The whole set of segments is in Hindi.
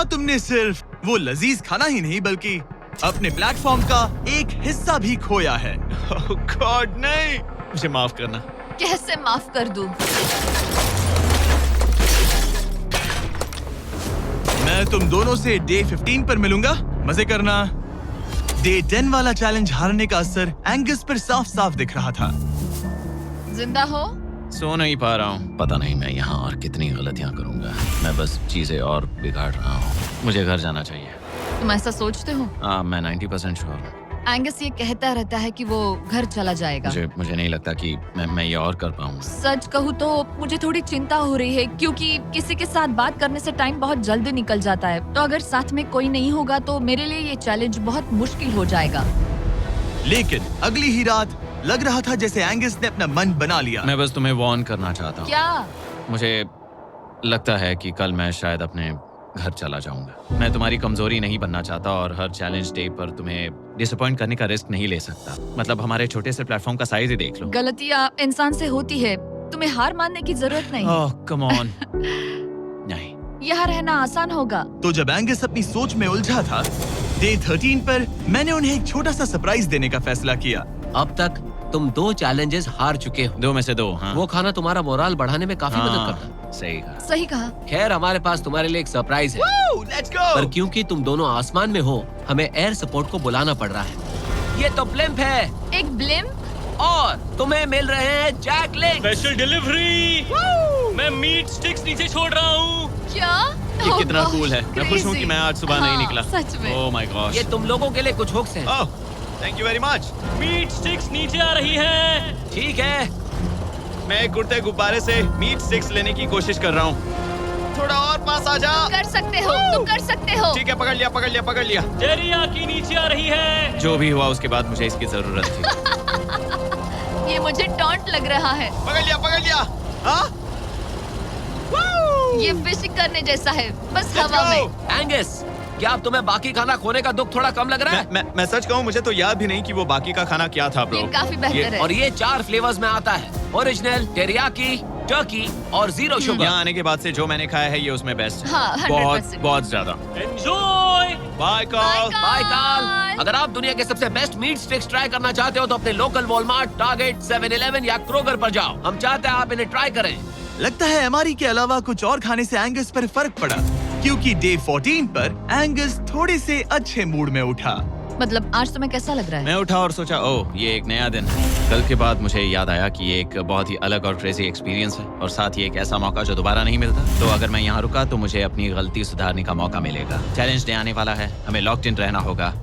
तुमने सिर्फ वो लजीज खाना ही नहीं बल्कि अपने प्लेटफॉर्म का एक हिस्सा भी खोया है। ओह गॉड नहीं, मुझे माफ करना। कैसे माफ कर दूं? मैं तुम दोनों से डे 15 पर मिलूंगा, मजे करना। डे 10 वाला चैलेंज हारने का असर एंगस पर साफ साफ दिख रहा था। जिंदा हो? सो नहीं पा रहा हूँ। पता नहीं मैं यहाँ और कितनी गलतियाँ करूँगा। मैं बस चीजें और बिगाड़ रहा हूँ। मुझे घर जाना चाहिए। तुम ऐसा सोचते हो? हाँ, मैं 90% श्योर हूँ। एंगस ये कहता रहता है कि वो घर चला जाएगा। मुझे नहीं लगता कि मैं ये और कर पाऊंगा। सच कहूँ तो मुझे थोड़ी चिंता हो रही है क्योंकि किसी के साथ बात करने से टाइम बहुत जल्दी निकल जाता है। तो अगर साथ में कोई नहीं होगा तो मेरे लिए ये चैलेंज बहुत मुश्किल हो जाएगा। लेकिन अगली ही रात लग रहा था जैसे एंगस ने अपना मन बना लिया। मैं बस तुम्हें वार्न करना चाहता हूँ। क्या? मुझे लगता है कि कल मैं शायद अपने घर चला जाऊंगा। मैं तुम्हारी कमजोरी नहीं बनना चाहता और हर चैलेंज डे पर तुम्हें डिसअपॉइंट करने का रिस्क नहीं ले सकता। मतलब हमारे छोटे से प्लेटफॉर्म का साइज ही देख लो। गलतियाँ इंसान से होती है, तुम्हें हार मानने की जरूरत नहीं। ओह कम ऑन। नहीं, यहाँ रहना आसान होगा। तो जब एंगस अपनी सोच में उलझा था, डे 13 पर मैंने उन्हें एक छोटा सा सरप्राइज देने का फैसला किया। अब तक तुम 2 चैलेंजेस हार चुके हो। 2 में से 2। हाँ, वो खाना तुम्हारा मोराल बढ़ाने में काफी मदद करता है। सही कहा। सही कहा। खैर हमारे पास तुम्हारे लिए एक सरप्राइज है। Let's go. पर क्योंकि तुम दोनों आसमान में हो, हमें एयर सपोर्ट को बुलाना पड़ रहा है। ये तो ब्लिम्प है एक ब्लिम? और तुम्हें मिल रहे हैं जैक लिंक। Special delivery. मैं मीट स्टिक्स नीचे छोड़ रहा हूँ। क्या? ये Oh कितना God, कूल है। मैं खुश हूँ कि मैं आज सुबह नहीं हाँ, निकला। सच में। Oh my gosh. ये तुम लोगों के लिए कुछ हुक्स हैं। Oh, thank you very much. Meat sticks नीचे आ रही है। ठीक है, मैं एक उड़ते गुब्बारे से मीट स्टिक्स लेने की कोशिश कर रहा हूँ। थोड़ा और पास आ जा। कर सकते हो, तुम कर सकते हो। ठीक है, पकड़ लिया, पकड़ लिया, पकड़ लिया। टेरियाकी नीचे आ रही है। जो भी हुआ उसके बाद मुझे इसकी जरूरत थी। ये मुझे टॉन्ट लग रहा है। पकड़ लिया, पकड़ लिया। हाँ? ये फिशिंग करने जैसा है, बस Let's हवा go. में। एंगस, क्या अब तुम्हें बाकी खाना खोने का दुख थोड़ा कम लग रहा है? मैं सच कहूँ, मुझे तो याद भी नहीं कि वो बाकी का खाना क्या था ब्रो। ये काफी बेहतर है। और ये 4 फ्लेवर्स में आता है, ओरिजिनल, टेरियाकी, टर्की और 0 शुगर। यहाँ आने के बाद से जो मैंने खाया है ये उसमें बेस्ट है। हाँ, 100%। बहुत ज्यादा। एंजॉय। Bye call. बाय काल। अगर आप दुनिया के सबसे बेस्ट मीट स्टिक्स ट्राई करना चाहते हो तो अपने लोकल वॉलमार्ट, टारगेट, 7-Eleven या क्रोगर पर जाओ। हम चाहते हैं आप इन्हें ट्राई करें। लगता है एमआरई के अलावा कुछ और खाने से एंगस पर फर्क पड़ा, क्योंकि डे 14 पर एंगस थोड़े से अच्छे मूड में उठा। मतलब आज तुम्हें कैसा लग रहा है? मैं उठा और सोचा ओह ये एक नया दिन है। कल के बाद मुझे याद आया कि ये एक बहुत ही अलग और क्रेजी एक्सपीरियंस है और साथ ही एक ऐसा मौका जो दोबारा नहीं मिलता। तो अगर मैं यहाँ रुका तो मुझे अपनी गलती सुधारने का मौका मिलेगा। चैलेंज डे आने वाला है, हमें लॉक्ड इन रहना होगा।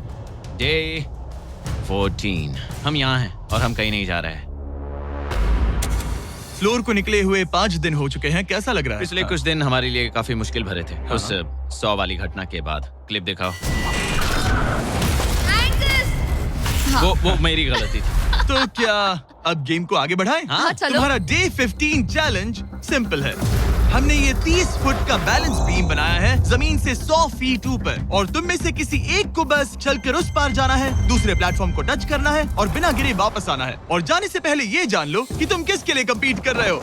डे 14 हम यहाँ हैं और हम कहीं नहीं जा रहे हैं। फ्लोर को निकले हुए 5 दिन हो चुके हैं, कैसा लग रहा है? पिछले कुछ दिन हमारे लिए काफी मुश्किल भरे थे। उस 100 वाली घटना के बाद। क्लिप दिखाओ। वो मेरी गलती थी। तो क्या अब गेम को आगे बढ़ाएं? हाँ, चलो। तुम्हारा डे 15 चैलेंज सिंपल है। हमने ये 30 फुट का बैलेंस बीम बनाया है जमीन से 100 फीट ऊपर, और तुम में से किसी एक को बस चलकर उस पार जाना है, दूसरे प्लेटफॉर्म को टच करना है और बिना गिरे वापस आना है। और जाने से पहले ये जान लो कि तुम किसके लिए कम्पीट कर रहे हो।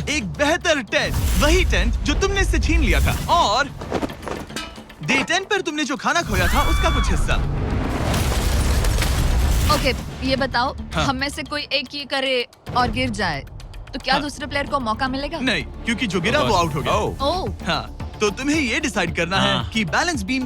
एक बेहतर टेंट, वही टेंट जो तुमने इससे छीन लिया था, और डे 10 पर तुमने जो खाना खोया था उसका कुछ हिस्सा। ओके, ये बताओ, हाँ। हम में से कोई एक ये करे और गिर जाए तो क्या हाँ। दूसरे प्लेयर को मौका मिलेगा? नहीं, क्योंकि जो गिरा वो आउट हो गया। ओह, हाँ, तो तुम्हें ये डिसाइड करना हाँ। है कि बैलेंस बीम